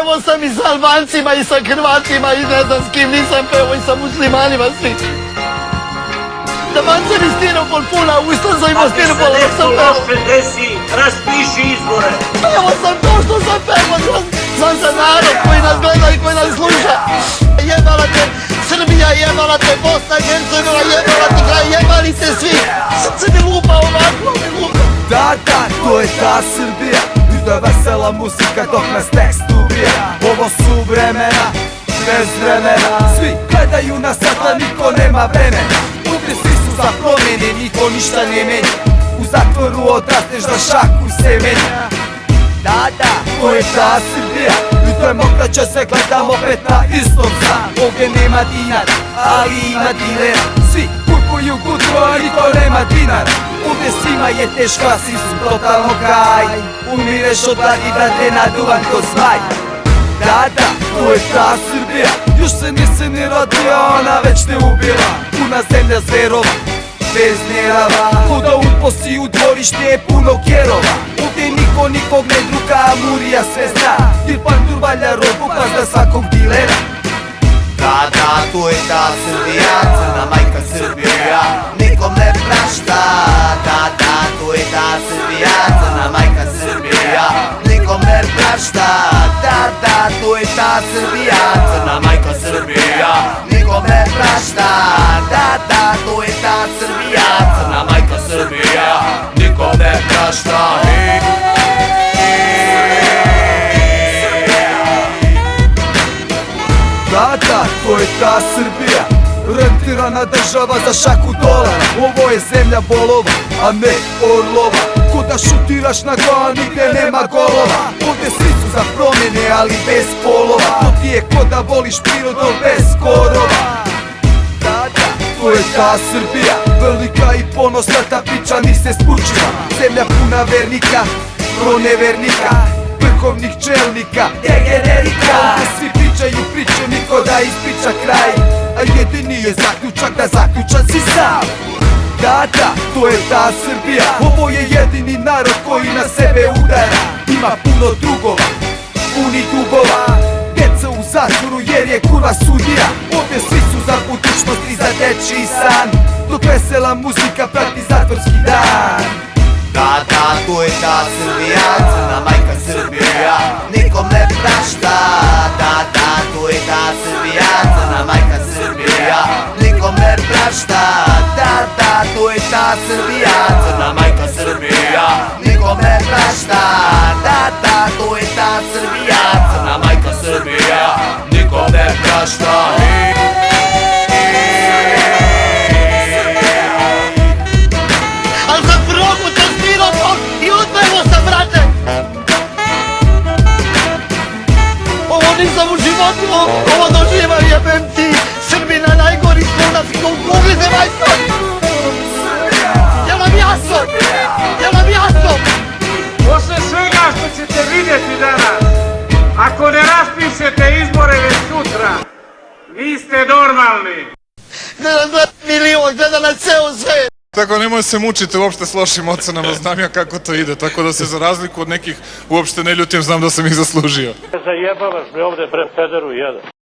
Pevao sam i sa Albancima i sa Hrvatima i ne znam s kim, nisam pevao i sa muslimanima svi. Taman se mi Stiropol puna usta za ima Stiropol, dok sam pevao. Ako se desi, raspiši izbore. Pevao sam to što sam pevao, znam za narod koji nas gleda i koji nas sluša. Jebala te Srbija, jebala te Bosna, Hercegovina, jebala ti kraj, jebali te svi. Srce mi lupa ovako, mi lupa. Da, to je ta Srbija. I to je vesela muzika dok nas tekst ubija. Ovo su vremena, bez vremena. Svi gledaju nas sad, a niko nema vremena. Ovdje svi su za promjene, niko ništa ne menja. U zatvoru odrasteš za šaku semenja. Da, to je ta Srbija. I to je mokra će se gledam opet na istom stan. Ovdje nema dinara, ali ima dilera. Svi kupuju gudru, a niko nema dinara. Ovdje svima je teško, a svi su totalno haj. Umireš od gladi, brate, naduvan ko zmaj. Da, to je ta Srbija. Još se nisi ni rodio, ona već te ubila. Puna zemlja zverova, bez nerava. Luda u posi u dvorište je puno kerova. Ovdje niko nikog ne druga, a Murija sve zna. Dirpan durvalja robu, pazda svakog dilera. Da, to je ta Srbija, crna majka Srbija, nikom ne prašta. Da, to je ta Srbija, crna majka Srbija, nikom ne prašta. Da, to je ta Srbija, crna majka Srbija, nikom ne prašta. Da, to je ta Srbija, crna majka Srbija, nikom ne prašta. Da, to je ta Srbija. Rentirana država za šaku dolara. Ovo je zemlja bolova, a ne orlova. Ko da šutiraš na go, a nigde nema golova. Ovdje svi su za promjene, ali bez polova. To ti je ko da voliš prirodu bez korova. Da, to je ta Srbija. Velika i ponosna ta priča, ni se spučiva. Zemlja puna vernika, pronevernika, vrhovnih čelnika, generika. Ovdje svi pričaju priče, niko da ispriča kraj. A jedini je zaključak da zaključan si sam. Da, to je ta Srbija. Ovo je jedini narod koji na sebe udara. Ima puno drugova, puni dugova. Deca u zatvoru jer je kurva sudija. Ovdje svi su za budućnost i za dečiji san. Dok vesela muzika prati zatvorski dan. Da, to je ta Srbija, crna majka Srbija, nikom ne prašta. Da, to je ta Srbija, crna majka Srbija, nikom ne prašta. Da, to je ta Srbija, crna majka Srbija, nikom ne prašta. Da, to je ta Srbija, crna majka Srbija, nikom ne prašta. Nisam u životu ovo doživao, jebem ti Srbina, najgori smo nas, kugli se majstor. Jel vam jasno? Jel vam jasno? Posle svega što ćete vidjeti danas, ako ne raspišete izbore već sutra, vi ste normalni. Gleda milion, gleda na ceo svet. Tako nemoj se mučiti uopšte s lošim ocenama, znam ja kako to ide, tako da se za razliku od nekih uopšte ne ljutim, znam da sam ih zaslužio. Zajebavaš me ovde, bre, pederu jedan.